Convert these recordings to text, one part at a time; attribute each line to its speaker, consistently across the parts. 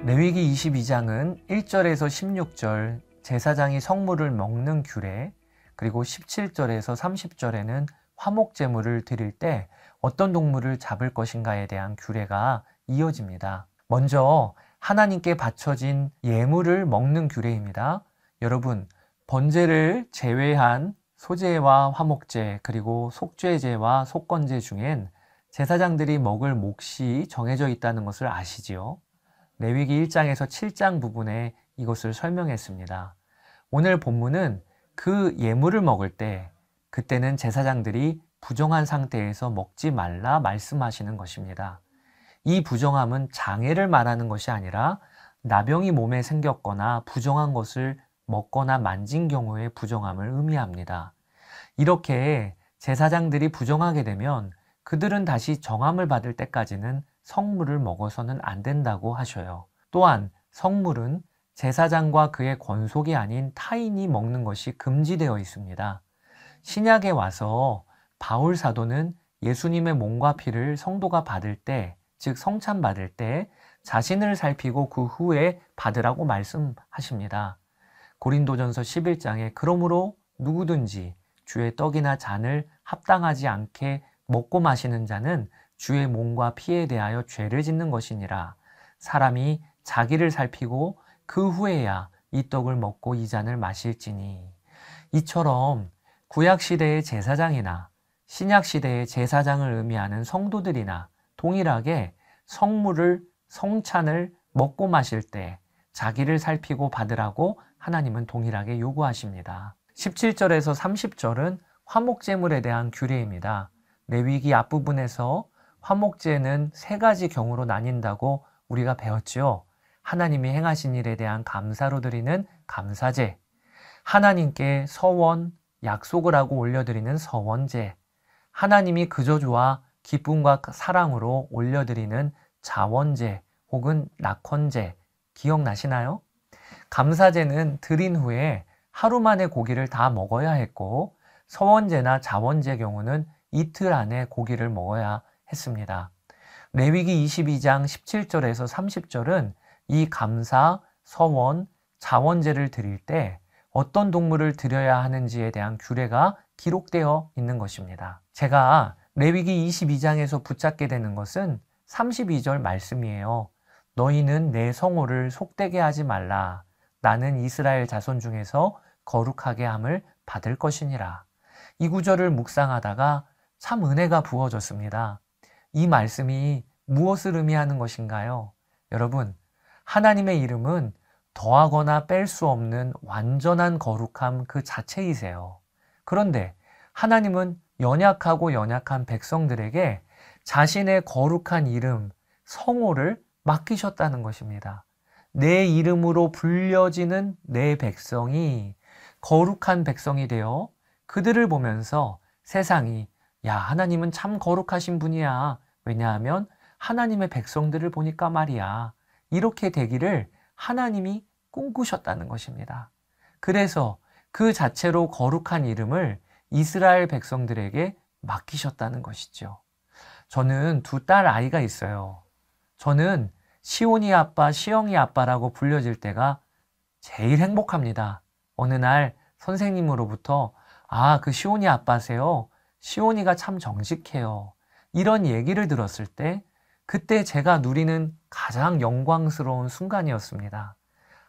Speaker 1: 레위기 22장은 1절에서 16절 제사장이 성물을 먹는 규례, 그리고 17절에서 30절에는 화목제물을 드릴 때 어떤 동물을 잡을 것인가에 대한 규례가 이어집니다. 먼저 하나님께 바쳐진 예물을 먹는 규례입니다. 여러분, 번제를 제외한 소제와 화목제, 그리고 속죄제와 속건제 중엔 제사장들이 먹을 몫이 정해져 있다는 것을 아시지요? 레위기 1장에서 7장 부분에 이것을 설명했습니다. 오늘 본문은 그 예물을 먹을 때 그때는 제사장들이 부정한 상태에서 먹지 말라 말씀하시는 것입니다. 이 부정함은 장애를 말하는 것이 아니라 나병이 몸에 생겼거나 부정한 것을 먹거나 만진 경우의 부정함을 의미합니다. 이렇게 제사장들이 부정하게 되면 그들은 다시 정함을 받을 때까지는 성물을 먹어서는 안 된다고 하셔요. 또한 성물은 제사장과 그의 권속이 아닌 타인이 먹는 것이 금지되어 있습니다. 신약에 와서 바울 사도는 예수님의 몸과 피를 성도가 받을 때, 즉 성찬 받을 때 자신을 살피고 그 후에 받으라고 말씀하십니다. 고린도전서 11장에 그러므로 누구든지 주의 떡이나 잔을 합당하지 않게 먹고 마시는 자는 주의 몸과 피에 대하여 죄를 짓는 것이니라. 사람이 자기를 살피고 그 후에야 이 떡을 먹고 이 잔을 마실지니. 이처럼 구약시대의 제사장이나 신약시대의 제사장을 의미하는 성도들이나 동일하게 성물을, 성찬을 먹고 마실 때 자기를 살피고 받으라고 하나님은 동일하게 요구하십니다. 17절에서 30절은 화목제물에 대한 규례입니다. 레위기 앞부분에서 화목제는 세 가지 경우로 나뉜다고 우리가 배웠지요. 하나님이 행하신 일에 대한 감사로 드리는 감사제, 하나님께 서원, 약속을 하고 올려드리는 서원제, 하나님이 그저 좋아 기쁨과 사랑으로 올려드리는 자원제 혹은 낙헌제, 기억나시나요? 감사제는 드린 후에 하루 만에 고기를 다 먹어야 했고, 서원제나 자원제 경우는 이틀 안에 고기를 먹어야 했습니다. 레위기 22장 17절에서 30절은 이 감사, 서원, 자원제를 드릴 때 어떤 동물을 드려야 하는지에 대한 규례가 기록되어 있는 것입니다. 제가 레위기 22장에서 붙잡게 되는 것은 32절 말씀이에요. 너희는 내 성호를 속되게 하지 말라. 나는 이스라엘 자손 중에서 거룩하게 함을 받을 것이니라. 이 구절을 묵상하다가 참 은혜가 부어졌습니다. 이 말씀이 무엇을 의미하는 것인가요? 여러분, 하나님의 이름은 더하거나 뺄 수 없는 완전한 거룩함 그 자체이세요. 그런데 하나님은 연약하고 연약한 백성들에게 자신의 거룩한 이름, 성호를 맡기셨다는 것입니다. 내 이름으로 불려지는 내 백성이 거룩한 백성이 되어 그들을 보면서 세상이 야, 하나님은 참 거룩하신 분이야. 왜냐하면 하나님의 백성들을 보니까 말이야. 이렇게 되기를 하나님이 꿈꾸셨다는 것입니다. 그래서 그 자체로 거룩한 이름을 이스라엘 백성들에게 맡기셨다는 것이죠. 저는 두 딸 아이가 있어요. 저는 시온이 아빠, 시영이 아빠라고 불려질 때가 제일 행복합니다. 어느 날 선생님으로부터 그 시온이 아빠세요. 시온이가 참 정직해요. 이런 얘기를 들었을 때 그때 제가 누리는 가장 영광스러운 순간이었습니다.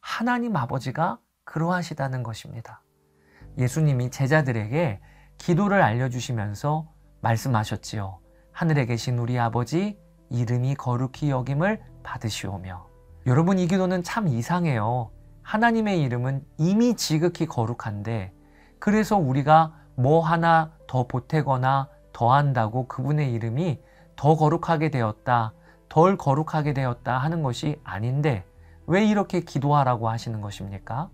Speaker 1: 하나님 아버지가 그러하시다는 것입니다. 예수님이 제자들에게 기도를 알려주시면서 말씀하셨지요. 하늘에 계신 우리 아버지 이름이 거룩히 여김을 받으시오며. 여러분, 이 기도는 참 이상해요. 하나님의 이름은 이미 지극히 거룩한데 그래서 우리가 뭐 하나 더 보태거나 더한다고 그분의 이름이 더 거룩하게 되었다, 덜 거룩하게 되었다 하는 것이 아닌데 왜 이렇게 기도하라고 하시는 것입니까?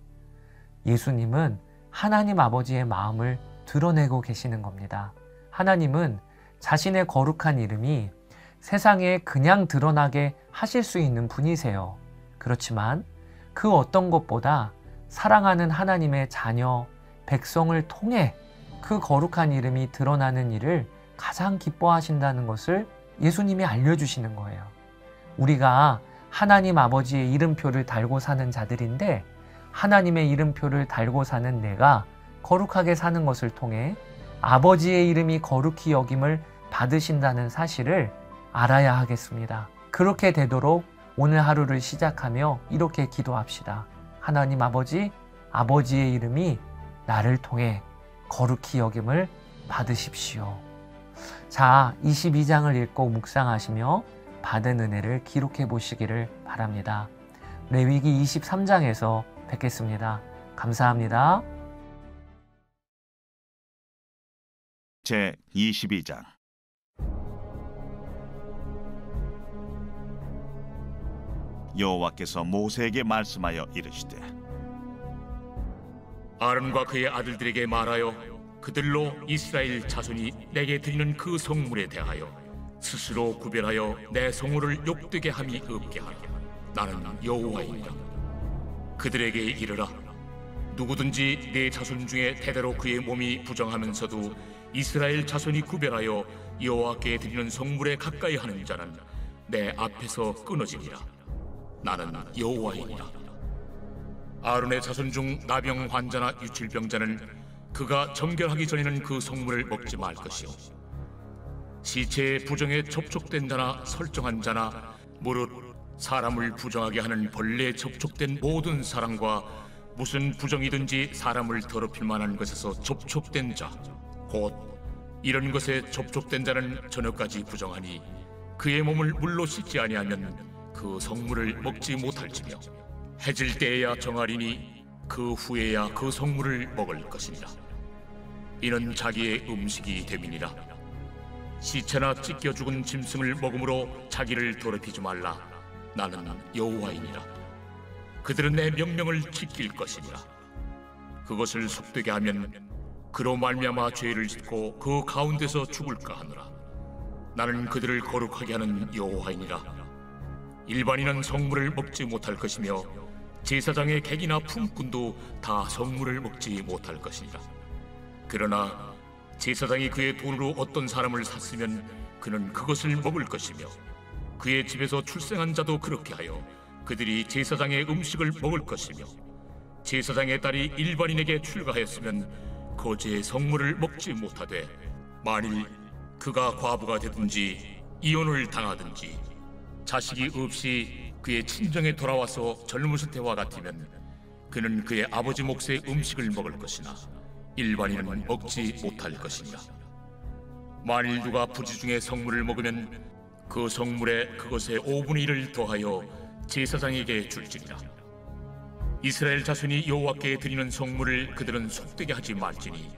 Speaker 1: 예수님은 하나님 아버지의 마음을 드러내고 계시는 겁니다. 하나님은 자신의 거룩한 이름이 세상에 그냥 드러나게 하실 수 있는 분이세요. 그렇지만 그 어떤 것보다 사랑하는 하나님의 자녀, 백성을 통해 그 거룩한 이름이 드러나는 일을 가장 기뻐하신다는 것을 예수님이 알려주시는 거예요. 우리가 하나님 아버지의 이름표를 달고 사는 자들인데, 하나님의 이름표를 달고 사는 내가 거룩하게 사는 것을 통해 아버지의 이름이 거룩히 여김을 받으신다는 사실을 알아야 하겠습니다. 그렇게 되도록 오늘 하루를 시작하며 이렇게 기도합시다. 하나님 아버지, 아버지의 이름이 나를 통해 거룩히 여김을 받으십시오. 자, 22장을 읽고 묵상하시며 받은 은혜를 기록해 보시기를 바랍니다. 레위기 23장에서 뵙겠습니다. 감사합니다.
Speaker 2: 제 22장. 여호와께서 모세에게 말씀하여 이르시되,
Speaker 3: 아론과 그의 아들들에게 말하여 그들로 이스라엘 자손이 내게 드리는 그 성물에 대하여 스스로 구별하여 내 성물을 욕되게 함이 없게 하라. 나는 여호와이니라. 그들에게 이르라. 누구든지 내 자손 중에 대대로 그의 몸이 부정하면서도 이스라엘 자손이 구별하여 여호와께 드리는 성물에 가까이 하는 자는 내 앞에서 끊어지니라. 나는 여호와이니라. 아론의 자손 중 나병 환자나 유출병자는 그가 정결하기 전에는 그 성물을 먹지 말 것이요, 시체의 부정에 접촉된 자나 설정한 자나 무릇 사람을 부정하게 하는 벌레에 접촉된 모든 사람과 무슨 부정이든지 사람을 더럽힐 만한 것에서 접촉된 자, 곧 이런 것에 접촉된 자는 저녁까지 부정하니 그의 몸을 물로 씻지 아니하면 그 성물을 먹지 못할지며, 해질 때에야 정하리니 그 후에야 그 성물을 먹을 것이니라. 이는 자기의 음식이 됨이니라. 시체나 찢겨 죽은 짐승을 먹음으로 자기를 더럽히지 말라. 나는 여호와이니라. 그들은 내 명령을 지킬 것이니라. 그것을 속되게 하면 그로 말미암아 죄를 짓고 그 가운데서 죽을까 하노라. 나는 그들을 거룩하게 하는 여호와이니라. 일반인은 성물을 먹지 못할 것이며 제사장의 객이나 품꾼도 다 성물을 먹지 못할 것이니라. 그러나 제사장이 그의 돈으로 어떤 사람을 샀으면 그는 그것을 먹을 것이며, 그의 집에서 출생한 자도 그렇게 하여 그들이 제사장의 음식을 먹을 것이며, 제사장의 딸이 일반인에게 출가하였으면 거제의 성물을 먹지 못하되, 만일 그가 과부가 되든지 이혼을 당하든지 자식이 없이 그의 친정에 돌아와서 젊었을 때와 같으면 그는 그의 아버지 몫의 음식을 먹을 것이나 일반인은 먹지 못할 것이니라. 만일 누가 부지 중에 성물을 먹으면 그 성물에 그것의 5분의 1을 더하여 제사장에게 줄지니라. 이스라엘 자손이 여호와께 드리는 성물을 그들은 속되게 하지 말지니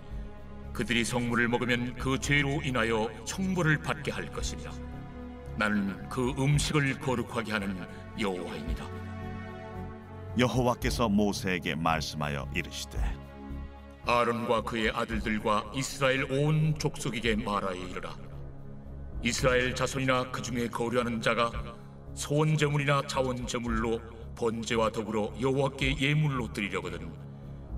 Speaker 3: 그들이 성물을 먹으면 그 죄로 인하여 형벌을 받게 할 것이니라. 나는 그 음식을 거룩하게 하는 여호와이니라.
Speaker 2: 여호와께서 모세에게 말씀하여 이르시되,
Speaker 3: 아론과 그의 아들들과 이스라엘 온 족속에게 말하여 이르라. 이스라엘 자손이나 그 중에 거류하는 자가 소원 제물이나 자원 제물로 번제와 더불어 여호와께 예물로 드리려거든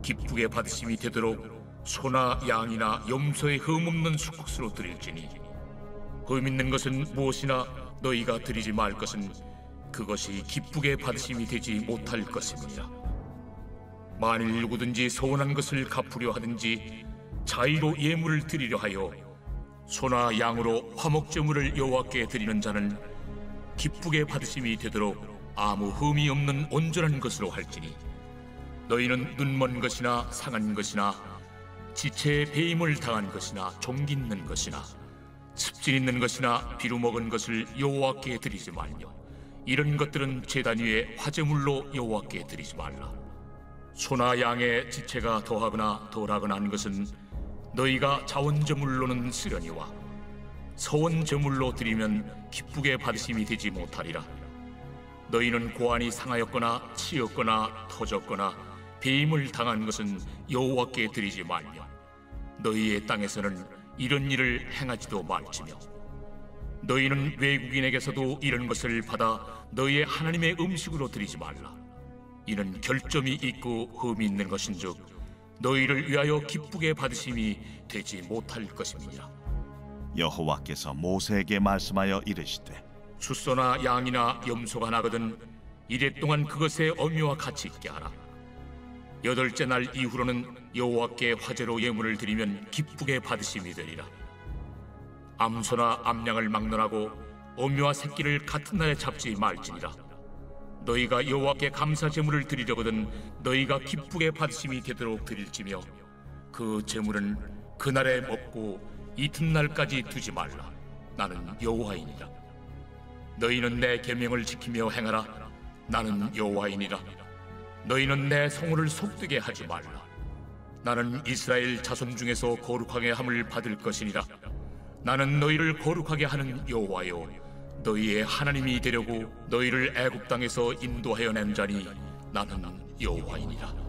Speaker 3: 기쁘게 받으심이 되도록 소나 양이나 염소의 흠 없는 수국수로 드릴지니, 흠 있는 것은 무엇이나 너희가 드리지 말 것은 그것이 기쁘게 받으심이 되지 못할 것입니다. 만일 누구든지 서운한 것을 갚으려 하든지 자의로 예물을 드리려 하여 소나 양으로 화목제물을 여호와께 드리는 자는 기쁘게 받으심이 되도록 아무 흠이 없는 온전한 것으로 할지니, 너희는 눈먼 것이나 상한 것이나 지체에 배임을 당한 것이나 종기 있는 것이나 습진 있는 것이나 비루 먹은 것을 여호와께 드리지 말며, 이런 것들은 제단 위에 화제물로 여호와께 드리지 말라. 소나 양의 지체가 더하거나 덜하거나 한 것은 너희가 자원제물로는 쓰려니와 서원제물로 드리면 기쁘게 받으심이 되지 못하리라. 너희는 고안이 상하였거나 치였거나 터졌거나 배임을 당한 것은 여호와께 드리지 말며, 너희의 땅에서는 이런 일을 행하지도 말지며, 너희는 외국인에게서도 이런 것을 받아 너희의 하나님의 음식으로 드리지 말라. 이는 결점이 있고 흠이 있는 것인즉 너희를 위하여 기쁘게 받으심이 되지 못할 것입니다.
Speaker 2: 여호와께서 모세에게 말씀하여 이르시되,
Speaker 3: 숫소나 양이나 염소가 나거든 이래 동안 그것의 어미와 같이 있게 하라. 8째 날 이후로는 여호와께 화제로 예물을 드리면 기쁘게 받으심이 되리라. 암소나 암양을 막론하고 어미와 새끼를 같은 날에 잡지 말지니라. 너희가 여호와께 감사 제물을 드리려거든 너희가 기쁘게 받으심이 되도록 드릴지며 그 제물은 그날에 먹고 이튿날까지 두지 말라. 나는 여호와이니라. 너희는 내 계명을 지키며 행하라. 나는 여호와이니라. 너희는 내 성호를 속되게 하지 말라. 나는 이스라엘 자손 중에서 거룩하게 함을 받을 것이니라. 나는 너희를 거룩하게 하는 여호와요 너희의 하나님이 되려고 너희를 애굽 땅에서 인도하여 낸 자니 나는 여호와이니라.